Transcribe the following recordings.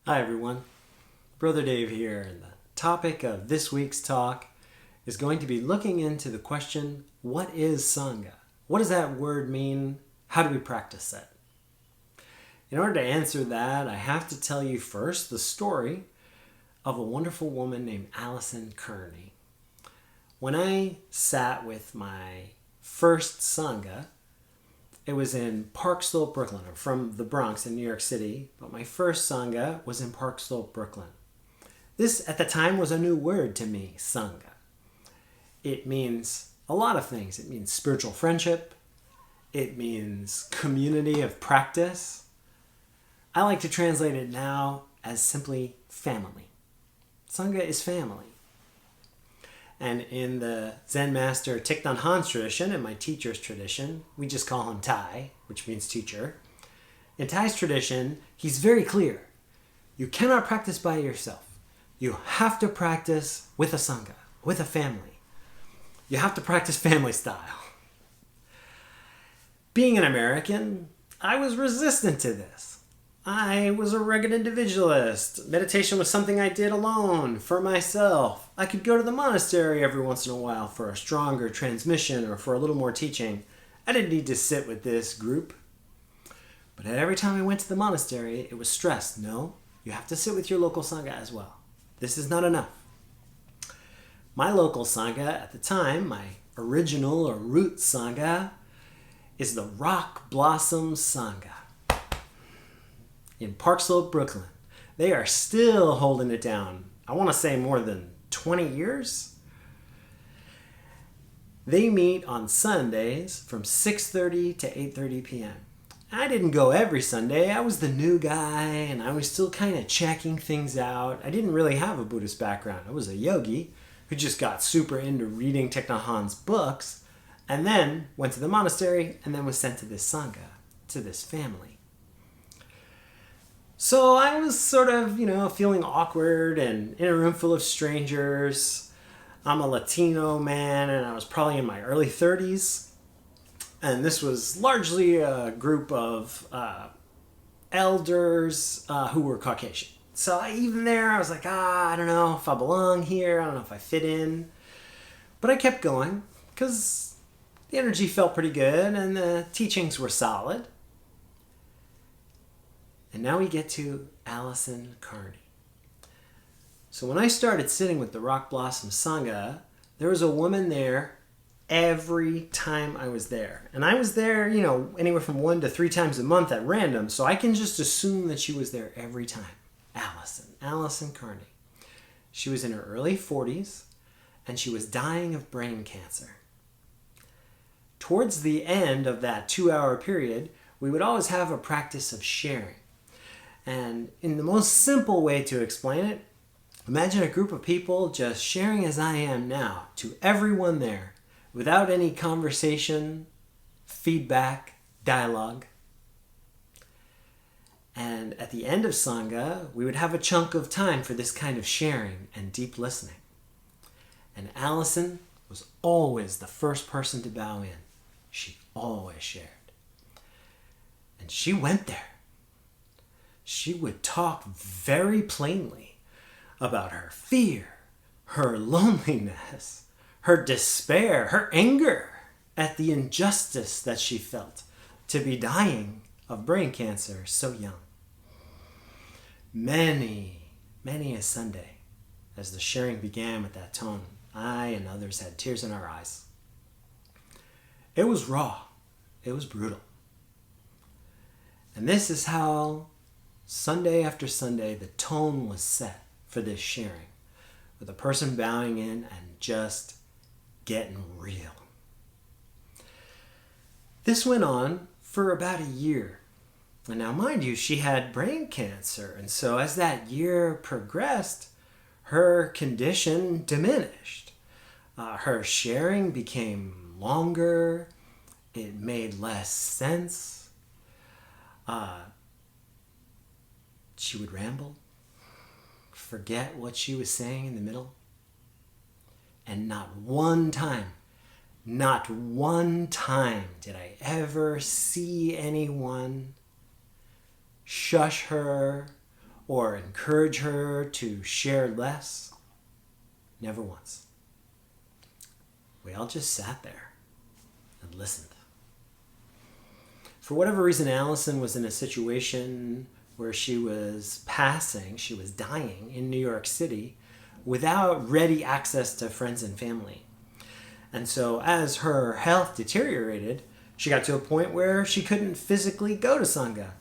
Hi everyone, Brother Dave here, and the topic of this week's talk is going to be looking into the question, what is Sangha? What does that word mean? How do we practice it? In order to answer that, I have to tell you first the story of a wonderful woman named Allison Kearney. When I sat with my first Sangha, it was in Park Slope, Brooklyn. I'm from the Bronx in New York City, but my first Sangha was in Park Slope, Brooklyn. This, at the time, was a new word to me, Sangha. It means a lot of things. It means spiritual friendship. It means community of practice. I like to translate it now as simply family. Sangha is family. And in the Zen master Thich Han's tradition, and my teacher's tradition, we just call him Tai, which means teacher. In Tai's tradition, he's very clear. You cannot practice by yourself. You have to practice with a Sangha, with a family. You have to practice family style. Being an American, I was resistant to this. I was a rugged individualist. Meditation was something I did alone, for myself. I could go to the monastery every once in a while for a stronger transmission or for a little more teaching. I didn't need to sit with this group. But every time I went to the monastery, it was stressed. No, you have to sit with your local Sangha as well. This is not enough. My local Sangha at the time, my original or root Sangha, is the Rock Blossom Sangha in Park Slope, Brooklyn. They are still holding it down. I want to say more than 20 years. They meet on Sundays from 6:30 to 8:30 p.m. I didn't go every Sunday. I was the new guy and I was still kind of checking things out. I didn't really have a Buddhist background. I was a yogi who just got super into reading Thich Han's books and then went to the monastery and then was sent to this Sangha, to this family. So I was sort of, feeling awkward and in a room full of strangers. I'm a Latino man and I was probably in my early 30s. And this was largely a group of elders who were Caucasian. So even there, I was like, I don't know if I belong here. I don't know if I fit in. But I kept going because the energy felt pretty good and the teachings were solid. And now we get to Allison Kearney. So when I started sitting with the Rock Blossom Sangha, there was a woman there every time I was there. And I was there, anywhere from 1 to 3 times a month at random, so I can just assume that she was there every time. Allison Kearney. She was in her early 40s, and she was dying of brain cancer. Towards the end of that 2-hour period, we would always have a practice of sharing. And in the most simple way to explain it, imagine a group of people just sharing as I am now to everyone there without any conversation, feedback, dialogue. And at the end of Sangha, we would have a chunk of time for this kind of sharing and deep listening. And Allison was always the first person to bow in. She always shared. And she went there. She would talk very plainly about her fear, her loneliness, her despair, her anger at the injustice that she felt to be dying of brain cancer so young. Many a Sunday, as the sharing began with that tone, I and others had tears in our eyes. It was raw. It was brutal. And this is how Sunday after Sunday, the tone was set for this sharing, with a person bowing in and just getting real. This went on for about a year. And now, mind you, she had brain cancer. And so as that year progressed, her condition diminished. Her sharing became longer. It made less sense. She would ramble, forget what she was saying in the middle. And not one time did I ever see anyone shush her or encourage her to share less. Never once. We all just sat there and listened. For whatever reason, Allison was in a situation where she was dying in New York City without ready access to friends and family. And so as her health deteriorated, she got to a point where she couldn't physically go to Sangha.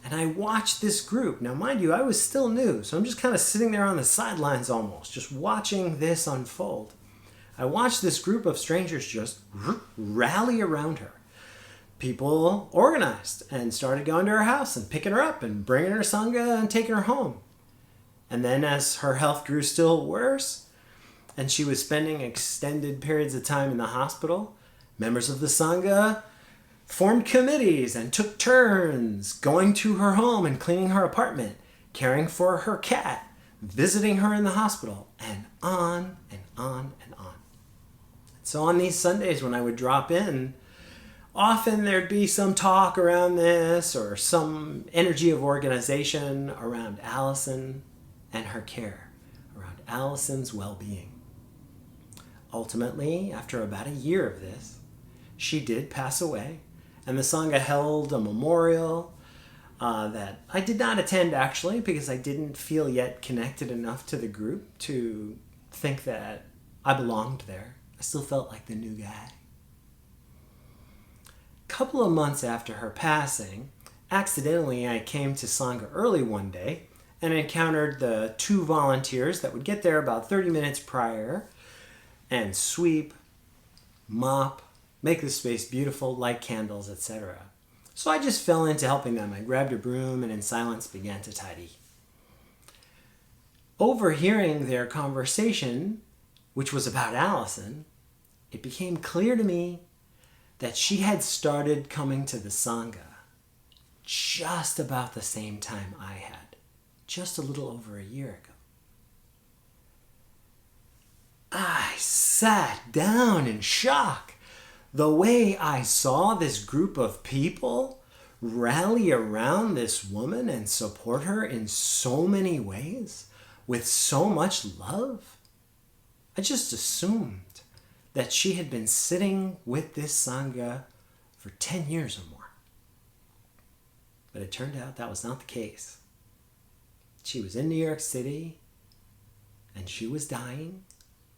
And I watched this group. Now, mind you, I was still new, so I'm just kind of sitting there on the sidelines almost, just watching this unfold. I watched this group of strangers just rally around her. People organized and started going to her house and picking her up and bringing her Sangha and taking her home. And then as her health grew still worse, and she was spending extended periods of time in the hospital, members of the Sangha formed committees and took turns going to her home and cleaning her apartment, caring for her cat, visiting her in the hospital, and on and on and on. So on these Sundays when I would drop in, often there'd be some talk around this or some energy of organization around Allison and her care, around Allison's well-being. Ultimately, after about a year of this, she did pass away, and the Sangha held a memorial that I did not attend actually because I didn't feel yet connected enough to the group to think that I belonged there. I still felt like the new guy. A couple of months after her passing, accidentally I came to Sangha early one day and encountered the 2 volunteers that would get there about 30 minutes prior and sweep, mop, make the space beautiful, light candles, etc. So I just fell into helping them. I grabbed a broom and in silence began to tidy. Overhearing their conversation, which was about Allison, it became clear to me that she had started coming to the Sangha just about the same time I had, just a little over a year ago. I sat down in shock. The way I saw this group of people rally around this woman and support her in so many ways, with so much love, I just assumed that she had been sitting with this Sangha for 10 years or more. But it turned out that was not the case. She was in New York City, and she was dying,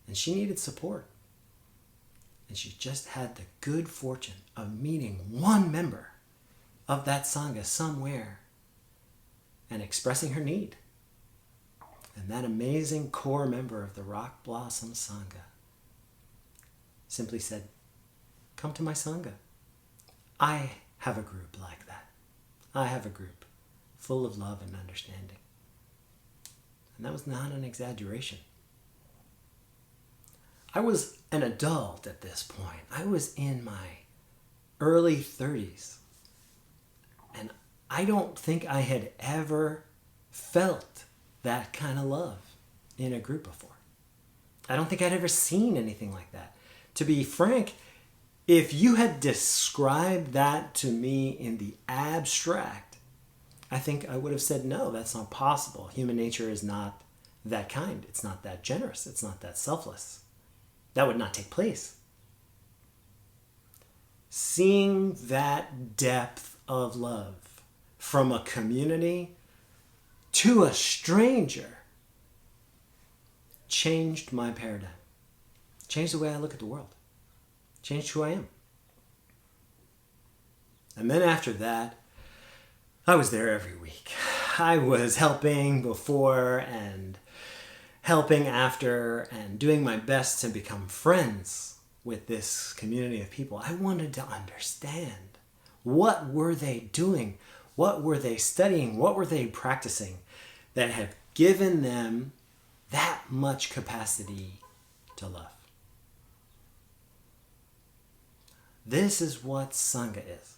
and she needed support. And she just had the good fortune of meeting one member of that Sangha somewhere and expressing her need. And that amazing core member of the Rock Blossom Sangha simply said, "Come to my Sangha. I have a group like that. I have a group full of love and understanding." And that was not an exaggeration. I was an adult at this point. I was in my early 30s. And I don't think I had ever felt that kind of love in a group before. I don't think I'd ever seen anything like that. To be frank, if you had described that to me in the abstract, I think I would have said, no, that's not possible. Human nature is not that kind. It's not that generous. It's not that selfless. That would not take place. Seeing that depth of love from a community to a stranger changed my paradigm. Changed the way I look at the world. Changed who I am. And then after that, I was there every week. I was helping before and helping after and doing my best to become friends with this community of people. I wanted to understand, what were they doing? What were they studying? What were they practicing that had given them that much capacity to love? This is what Sangha is.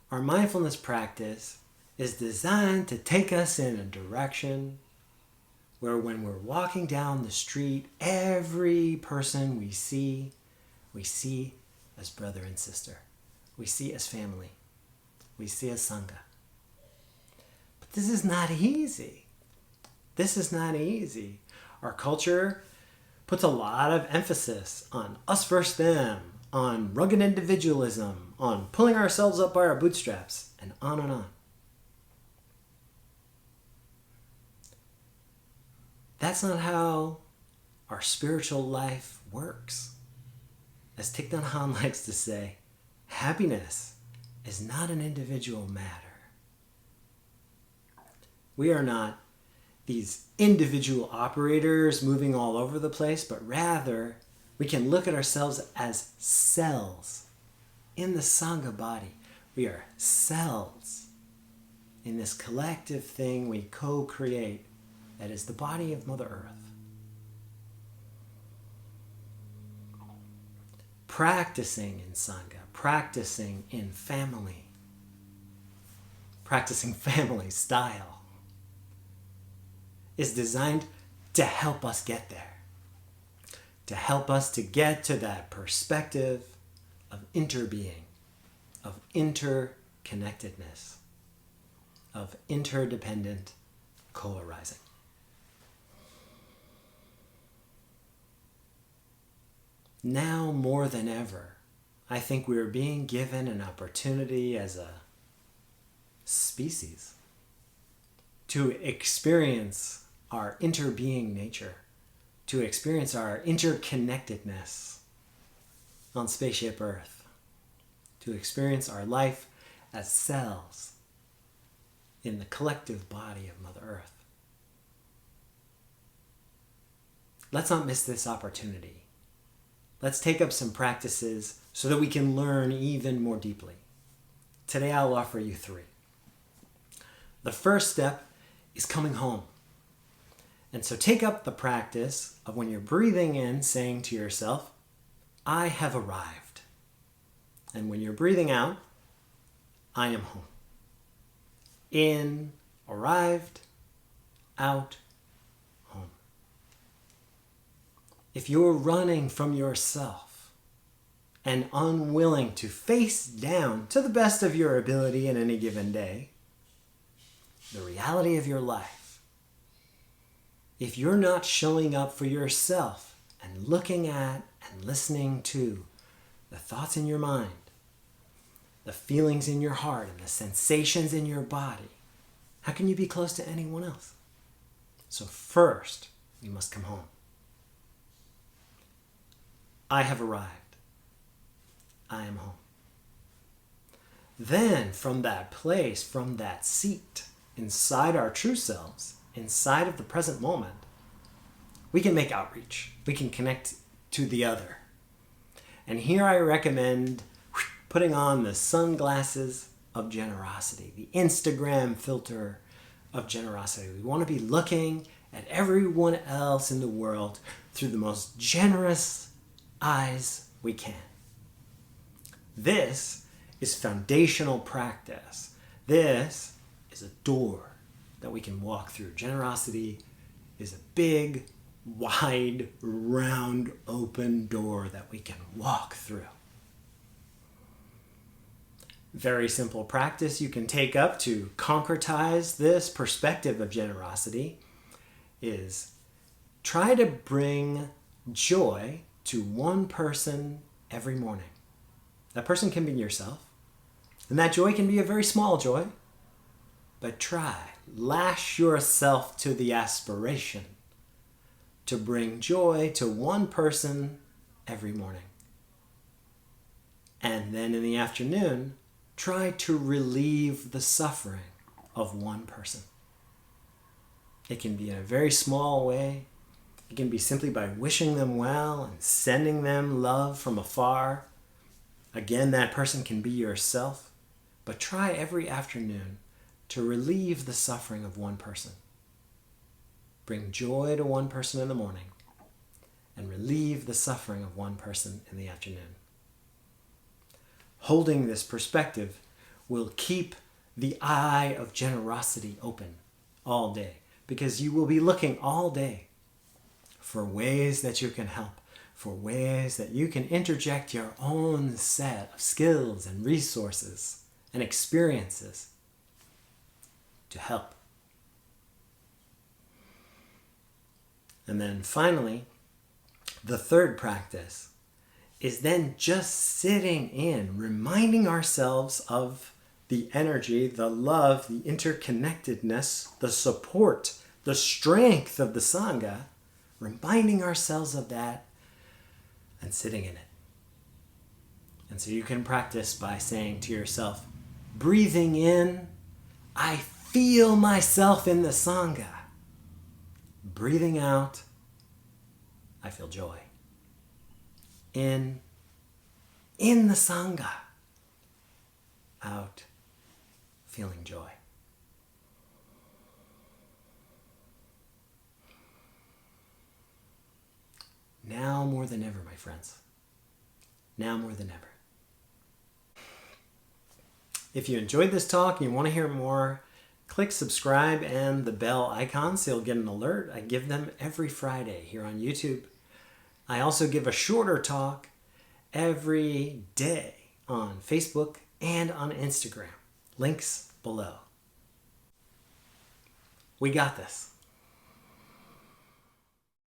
Our mindfulness practice is designed to take us in a direction where when we're walking down the street, every person we see as brother and sister. We see as family. We see as Sangha. This is not easy. This is not easy. Our culture puts a lot of emphasis on us versus them, on rugged individualism, on pulling ourselves up by our bootstraps, and on and on. That's not how our spiritual life works. As Thich Nhat likes to say, happiness is not an individual matter. We are not these individual operators moving all over the place, but rather we can look at ourselves as cells in the Sangha body. We are cells in this collective thing we co-create that is the body of Mother Earth. Practicing in Sangha, practicing in family, practicing family style is designed to help us get there, to help us to get to that perspective of interbeing, of interconnectedness, of interdependent co-arising. Now more than ever, I think we are being given an opportunity as a species to experience our interbeing nature, to experience our interconnectedness on spaceship Earth, to experience our life as cells in the collective body of Mother Earth. Let's not miss this opportunity. Let's take up some practices so that we can learn even more deeply. Today I'll offer you 3. The first step is coming home. And so take up the practice of when you're breathing in, saying to yourself, I have arrived. And when you're breathing out, I am home. In, arrived, out, home. If you're running from yourself and unwilling to face down to the best of your ability in any given day, the reality of your life, if you're not showing up for yourself and looking at and listening to the thoughts in your mind, the feelings in your heart, and the sensations in your body, how can you be close to anyone else? So first, you must come home. I have arrived. I am home. Then, from that place, from that seat, inside our true selves, inside of the present moment, we can make outreach. We can connect to the other. And here I recommend putting on the sunglasses of generosity, the Instagram filter of generosity. We want to be looking at everyone else in the world through the most generous eyes we can. This is foundational practice. This is a door that we can walk through. Generosity is a big, wide, round, open door that we can walk through. Very simple practice you can take up to concretize this perspective of generosity is try to bring joy to one person every morning. That person can be yourself, and that joy can be a very small joy, but lash yourself to the aspiration to bring joy to one person every morning. And then in the afternoon, try to relieve the suffering of one person. It can be in a very small way. It can be simply by wishing them well and sending them love from afar. Again, that person can be yourself, but try every afternoon to relieve the suffering of one person. Bring joy to one person in the morning and relieve the suffering of one person in the afternoon. Holding this perspective will keep the eye of generosity open all day, because you will be looking all day for ways that you can help, for ways that you can interject your own set of skills and resources and experiences to help And then finally, the third practice is then just sitting in, reminding ourselves of the energy, the love, the interconnectedness, the support, the strength of the Sangha, reminding ourselves of that and sitting in it. And so you can practice by saying to yourself, breathing in, I feel myself in the Sangha. Breathing out, I feel joy. In the Sangha. Out, feeling joy. Now more than ever, my friends. Now more than ever. If you enjoyed this talk and you want to hear more, click subscribe and the bell icon so you'll get an alert. I give them every Friday here on YouTube. I also give a shorter talk every day on Facebook and on Instagram. Links below. We got this.